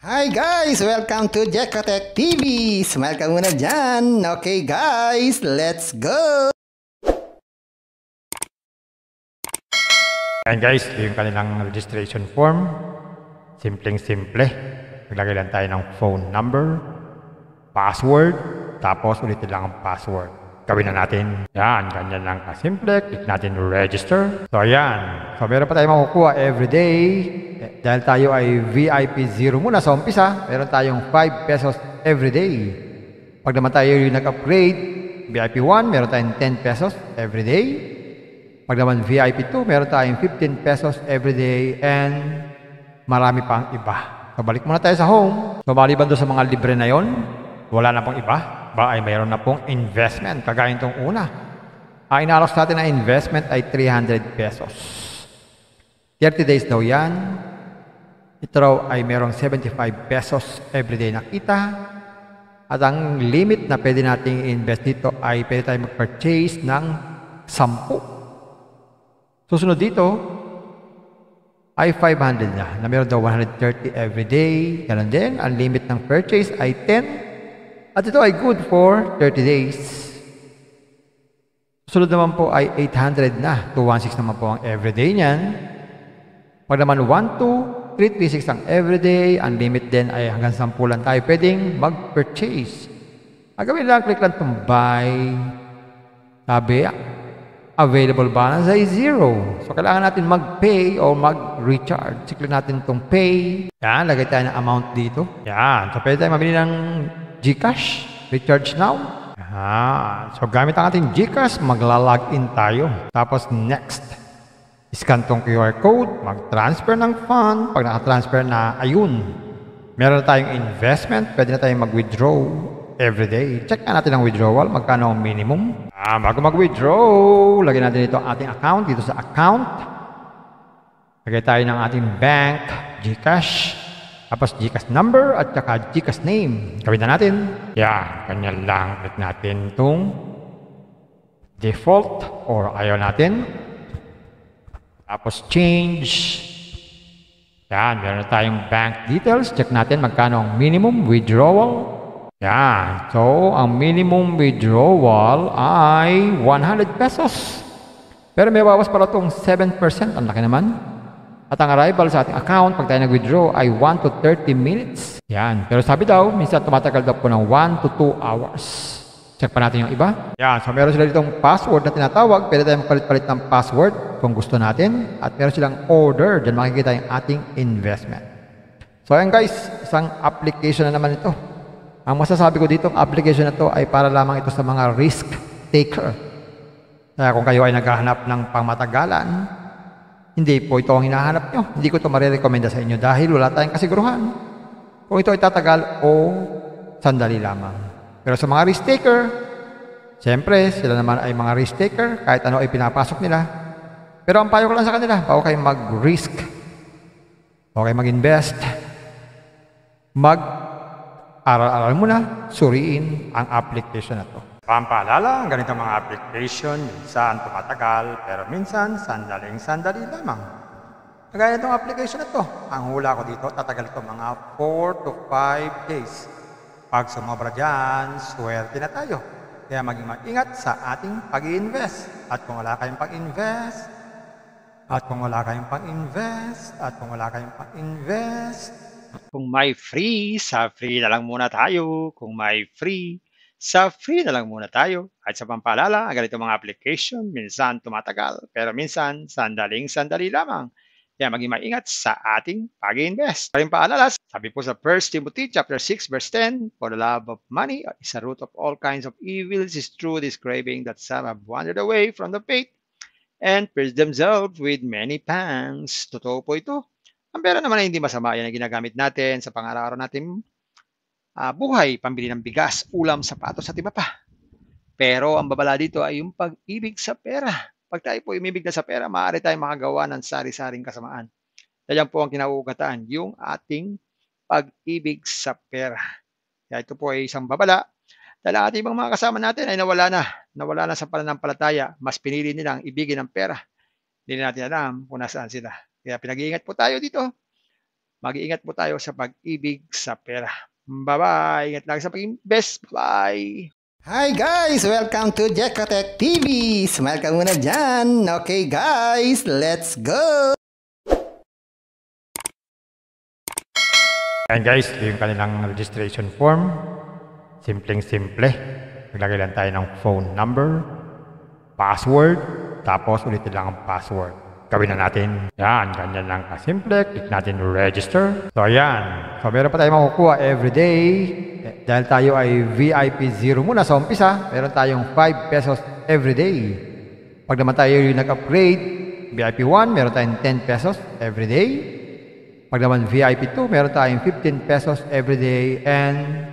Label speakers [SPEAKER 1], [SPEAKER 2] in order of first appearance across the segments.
[SPEAKER 1] Hi guys! Welcome to Jekotech TV! Smile ka muna dyan! Okay guys, let's go!
[SPEAKER 2] Ayan guys, ito yung kanilang registration form. Simpleng-simple. Naglagay lang tayo ng phone number, password, tapos ulitin lang ang password. Gawin na natin. Yan, ganyan lang kasimple. Click natin register. So ayan. So meron pa tayo makukuha everyday. Dahil tayo ay VIP 0 muna sa umpisa, meron tayong 5 pesos everyday. Pag naman tayo yung nag-upgrade, VIP 1, meron tayong 10 pesos everyday. Pag naman VIP 2, meron tayong 15 pesos everyday and marami pang iba. So balik muna tayo sa home. So maliban doon sa mga libre na yon, wala na pong iba. Ba ay mayroon na pong investment, kagaya itong una. Ang inalos natin na investment ay 300 pesos. 30 days daw yan. Ito raw ay merong 75 pesos everyday na kita. At ang limit na pwede nating invest dito ay pwede tayo mag-purchase ng 10. Susunod dito ay 500 na meron daw 130 everyday. Ganun din, ang limit ng purchase ay 10. At ito ay good for 30 days. Susunod naman po ay 800 na. 216 naman po ang everyday niyan. Pag naman 12336 ang everyday, ang limit din ay hanggang 10 lang tayo pwedeng mag-purchase. Ang gawin lang, click lang itong buy. Sabi, available balance ay 0. So, kailangan natin mag-pay o mag-recharge. Click natin itong pay. Yan, lagay tayo ng amount dito. Yan, so pwede tayo mabili ng GCash, recharge now. So gamit ang ating GCash, magla-login tayo. Tapos next, scan tong QR code, mag-transfer ng fund. Pag naka-transfer na, ayun, meron tayong investment, pwede na tayong mag-withdraw everyday. Check na natin ang withdrawal, magkano ang minimum. Bago mag-withdraw, lagyan natin ito ang ating account, dito sa account. Lagay tayo ng ating bank, GCash. Tapos GCash number at saka GCash name. Gawin na natin. Ganyan lang. Click natin itong default or ayaw natin. Tapos change. Yan, meron na tayong bank details. Check natin magkano ang minimum withdrawal. Yan. So, ang minimum withdrawal ay 100 pesos. Pero may bawas pala itong 7%. Ang laki naman. At ang arrival sa ating account, pag tayo nag-withdraw, ay 1 to 30 minutes. Yan. Pero sabi daw, minsan tumatagal daw po ng 1 to 2 hours. Check pa natin yung iba. Yan. So, meron sila ditong password na tinatawag. Pwede tayong palit-palit ng password kung gusto natin. At meron silang order. Diyan makikita yung ating investment. So, ayan guys. Isang application na naman ito. Ang masasabi ko dito, ang application na ito ay para lamang ito sa mga risk taker. Kaya kung kayo ay naghahanap ng pangmatagalan, hindi po ito ang hinahanap nyo. Hindi ko ito marirekomenda sa inyo dahil wala tayong kasiguruhan kung ito ay tatagal o sandali lamang. Pero sa mga risk taker, siyempre, sila naman ay mga risk taker, kahit ano ay pinapasok nila. Pero ang payo ko lang sa kanila, bago kayo mag-risk, bago kayo mag-invest, mag-aral-aral muna, suriin ang application na ito. Pampaalala, ang ganitong mga application, minsan tumatagal, pero minsan sandaling-sandali lamang. Kagaya itong application na ito, ang hula ko dito, tatagal ito mga 4 to 5 days. Pag sumobra dyan, swerte na tayo. Kaya maging mag-ingat sa ating pag-i-invest. At kung wala kayong pag-invest,
[SPEAKER 3] kung may free, sa free na lang muna tayo. Kung may free, sa free na lang muna tayo. At sa pampaalala, ang ganito mga application, minsan tumatagal, pero minsan sandaling-sandali lamang. Kaya maging maingat sa ating pag-invest. Paring paalala, sabi po sa 1 Timothy chapter 6 verse 10, for the love of money is a root of all kinds of evils, is true this craving that some have wandered away from the faith and pierced themselves with many pangs. Totoo po ito. Ang pera naman ay hindi masama. Yan ang ginagamit natin sa pang-araw-araw natin buhay, pambili ng bigas, ulam, sapatos at iba pa. Pero ang babala dito ay yung pag-ibig sa pera. Pag tayo po umibig na sa pera, maaari tayong makagawa ng sari-saring kasamaan. Yan po ang kinauugatan, yung ating pag-ibig sa pera. Kaya ito po ay isang babala. Dahil ang ating mga kasama natin ay nawala na sa pananampalataya. Mas pinili nilang ibigin ang pera. Hindi natin alam kung nasaan sila. Kaya pinag-iingat po tayo dito. Mag-iingat po tayo sa pag-ibig sa pera. Bye-bye! Ingat lang sa pag-invest. Bye!
[SPEAKER 1] Hi guys! Welcome to Jekotech TV! Smile ka muna dyan! Okay guys, let's go!
[SPEAKER 2] Ayan guys, ito yung kanilang registration form. Simpleng-simple. Maglagay lang tayo ng phone number, password, tapos ulitin lang ang password. Gawin na natin. Yan, ganyan lang kasimple. Click natin register. So ayan. So meron pa tayong makukuha everyday. Dahil tayo ay VIP 0 muna sa umpisa, meron tayong 5 pesos everyday. Pag naman tayo yung nag-upgrade, VIP 1, meron tayong 10 pesos everyday. Pag naman VIP 2, meron tayong 15 pesos everyday and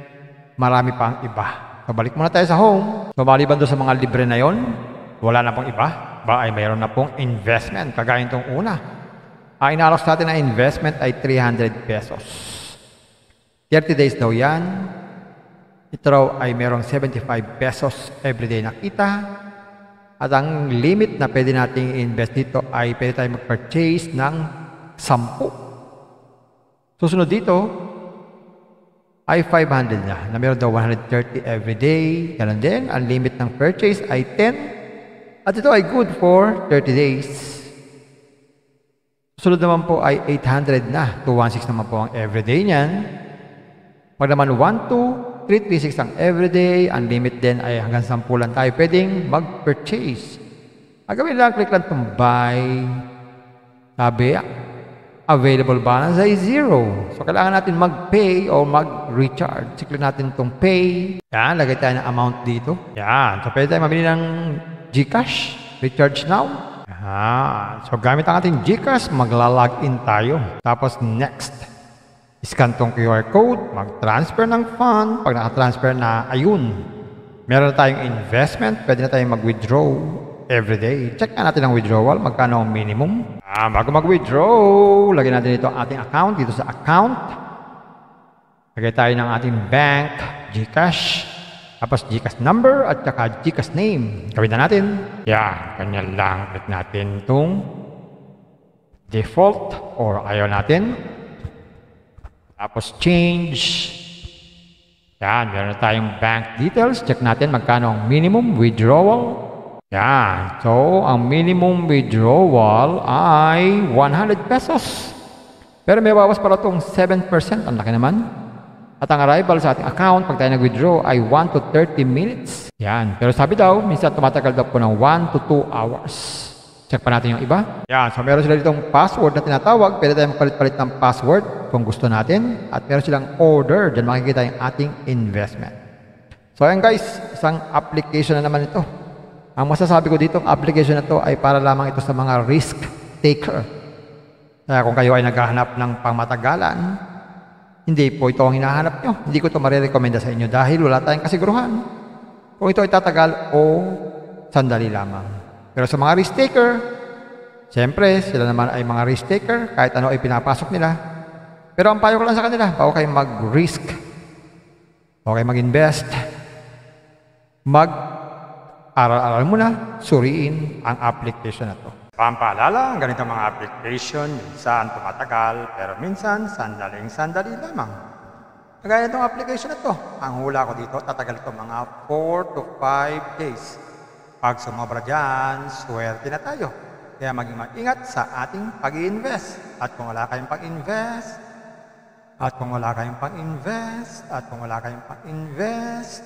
[SPEAKER 2] marami pang iba. So balik muna tayo sa home. So maliban doon sa mga libre na yon, wala na pong iba. Ba ay mayroon na pong investment kagaya itong una. Ang inaros natin na investment ay 300 pesos. 30 days daw yan. Ito raw ay mayroong 75 pesos everyday na kita. At ang limit na pwede nating invest dito ay pwede tayo mag-purchase ng 10. Susunod dito ay 500 na mayroon daw 130 everyday. Ganun din, ang limit ng purchase ay 10. At ito ay good for 30 days. Susunod naman po ay 800 na. 216 naman po ang everyday niyan. Pag naman 12, 336 ang everyday. Ang limit din ay hanggang 10 lang tayo pwedeng mag-purchase. Ang gawin lang, click lang itong buy. Sabi, available balance ay 0. So, kailangan natin mag-pay o mag-recharge. Click natin itong pay. Yan, lagay tayo ng amount dito. Yan. So, pwede tayo mamili ng GCash, recharge now. So gamit ang ating GCash, magla-login tayo. Tapos next, scan tong QR code, mag-transfer ng fund. Pag naka-transfer na, ayun, meron na tayong investment, pwede na tayong mag-withdraw everyday. Check na natin ang withdrawal, magkano ang minimum. Bago mag-withdraw, lagyan natin ito ang ating account, dito sa account. Lagay tayo ng ating bank, GCash. Tapos GCash number at saka GCash name. Gawin na natin. Yan, ganyan lang. Click natin itong default or ayaw natin. Tapos change. Yan, meron na tayong bank details. Check natin magkano ang minimum withdrawal. Yan. So, ang minimum withdrawal ay 100 pesos. Pero may bawas para itong 7%. Ang laki naman. At ang arrival sa ating account, pag tayo nag-withdraw, ay 1 to 30 minutes. Yan. Pero sabi daw, minsan tumatagal daw po ng 1 to 2 hours. Check pa natin yung iba. Yan. So, meron sila ditong password na tinatawag. Pwede tayong magpalit-palit ng password kung gusto natin. At meron silang order. Diyan makikita yung ating investment. So, ayan guys. Isang application na naman ito. Ang masasabi ko dito, ang application na ito ay para lamang ito sa mga risk taker. Kaya kung kayo ay naghahanap ng pangmatagalan, hindi po ito ang hinahanap nyo. Hindi ko ito marirekomenda sa inyo dahil wala tayong kasiguruhan kung ito ay tatagal o sandali lamang. Pero sa mga risk taker, siyempre, sila naman ay mga risk taker, kahit ano ay pinapasok nila. Pero ang payo ko lang sa kanila, bago kayo mag-risk, bago kayo mag-invest, mag-aral-aral muna, suriin ang application na to. Pampaalala, ang ganitong mga application, minsan tumatagal, pero minsan sandaling-sandali lamang. Kagaya itong application na to, ang hula ko dito, tatagal ito mga 4 to 5 days. Pag sumobra dyan, swerte na tayo. Kaya maging mag-ingat sa ating pag-i-invest. At kung wala kayong pag-invest,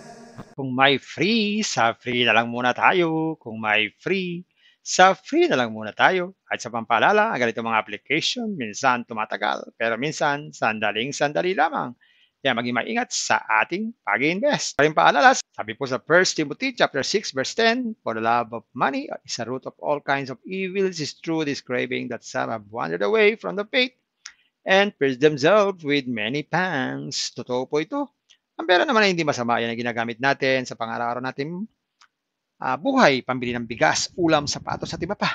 [SPEAKER 3] Kung may free, sa free na lang muna tayo. Kung may free, sa free na lang muna tayo. At sa pampaalala, ang ganito mga application, minsan tumatagal, pero minsan sandaling-sandali lamang. Kaya maging maingat sa ating pag-invest. Paring paalala, sabi po sa 1 Timothy chapter 6 verse 10, for the love of money is a root of all kinds of evils, is true this craving that some have wandered away from the faith and pierced themselves with many pangs. Totoo po ito. Ang pera naman ay hindi masama. Yan ang ginagamit natin sa pang-araw-araw natin buhay, pambili ng bigas, ulam, sapatos at iba pa.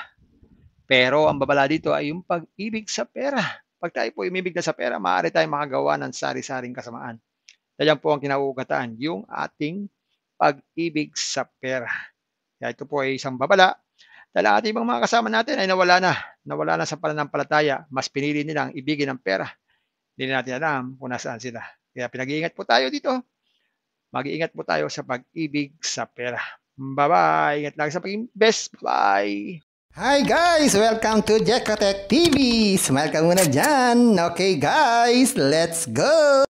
[SPEAKER 3] Pero ang babala dito ay yung pag-ibig sa pera. Pag tayo po umibig na sa pera, maaari tayong makagawa ng sari-saring kasamaan. Yan po ang kinauugatan, yung ating pag-ibig sa pera. Kaya ito po ay isang babala. Dahil ang ating mga kasama natin ay nawala na sa pananampalataya. Mas pinili nilang ibigin ang pera Hindi natin alam kung nasaan sila. Kaya pinag-iingat po tayo dito. Mag-iingat po tayo sa pag-ibig sa pera. Bye-bye! Ingat lagi sa pag-invest. Bye!
[SPEAKER 1] Hi guys! Welcome to Jekotech TV! Smile ka muna dyan! Okay guys, let's go!